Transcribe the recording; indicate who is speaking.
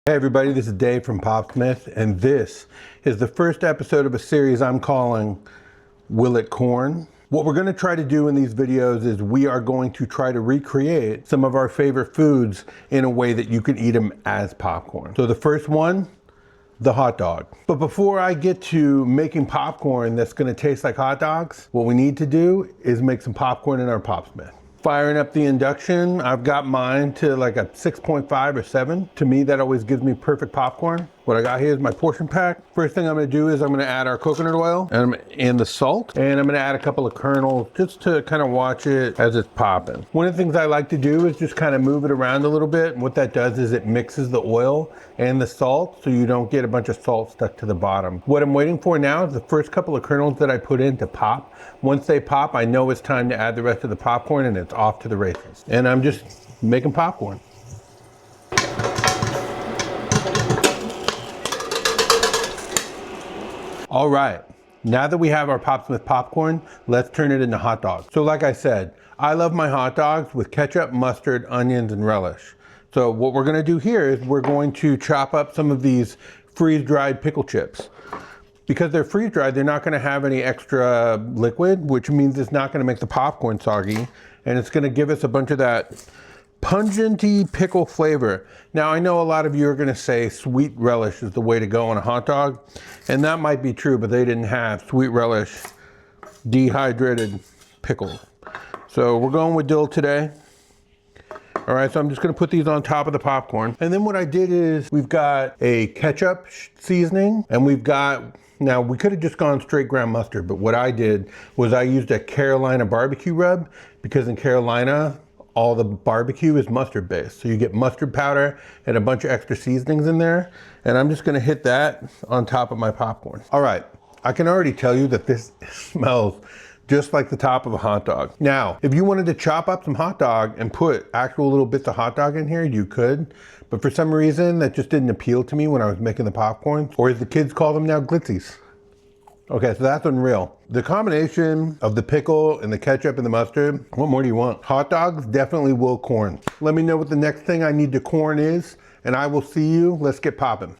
Speaker 1: Hey everybody, this is Dave from Popsmith, and this is the first episode of a series I'm calling Will It Corn? What we're going to try to do in these videos is we are going to try to recreate some of our favorite foods in a way that you can eat them as popcorn. So the first one, the hot dog. But before I get to making popcorn that's going to taste like hot dogs, what we need to do is make some popcorn in our Popsmith. Firing up the induction, I've got mine to like a 6.5 or 7. To me, that always gives me perfect popcorn. What I got here is my portion pack. First thing I'm gonna do is I'm gonna add our coconut oil and the salt, and I'm gonna add a couple of kernels just to kind of watch it as it's popping. One of the things I like to do is just kind of move it around a little bit. And what that does is it mixes the oil and the salt so you don't get a bunch of salt stuck to the bottom. What I'm waiting for now is the first couple of kernels that I put in to pop. Once they pop, I know it's time to add the rest of the popcorn and it's off to the races. And I'm just making popcorn. All right, now that we have our Popsmith popcorn, let's turn it into hot dogs. So like I said, I love my hot dogs with ketchup, mustard, onions, and relish. So what we're gonna do here is we're going to chop up some of these freeze-dried pickle chips. Because they're freeze-dried, they're not gonna have any extra liquid, which means it's not gonna make the popcorn soggy, and it's gonna give us a bunch of that pungenty pickle flavor. Now I know a lot of you are gonna say sweet relish is the way to go on a hot dog, and that might be true, but they didn't have sweet relish dehydrated pickles. So we're going with dill today. All right, so I'm just gonna put these on top of the popcorn. And then what I did is we've got a ketchup seasoning, and we've got, now we could have just gone straight ground mustard, but what I did was I used a Carolina barbecue rub, because in Carolina, all the barbecue is mustard based. So you get mustard powder and a bunch of extra seasonings in there. And I'm just gonna hit that on top of my popcorn. All right, I can already tell you that this smells just like the top of a hot dog. Now, if you wanted to chop up some hot dog and put actual little bits of hot dog in here, you could. But for some reason, that just didn't appeal to me when I was making the popcorn. Or as the kids call them now, glitzies. Okay, so that's unreal. The combination of the pickle and the ketchup and the mustard, what more do you want? Hot dogs definitely will corn. Let me know what the next thing I need to corn is, and I will see you. Let's get popping.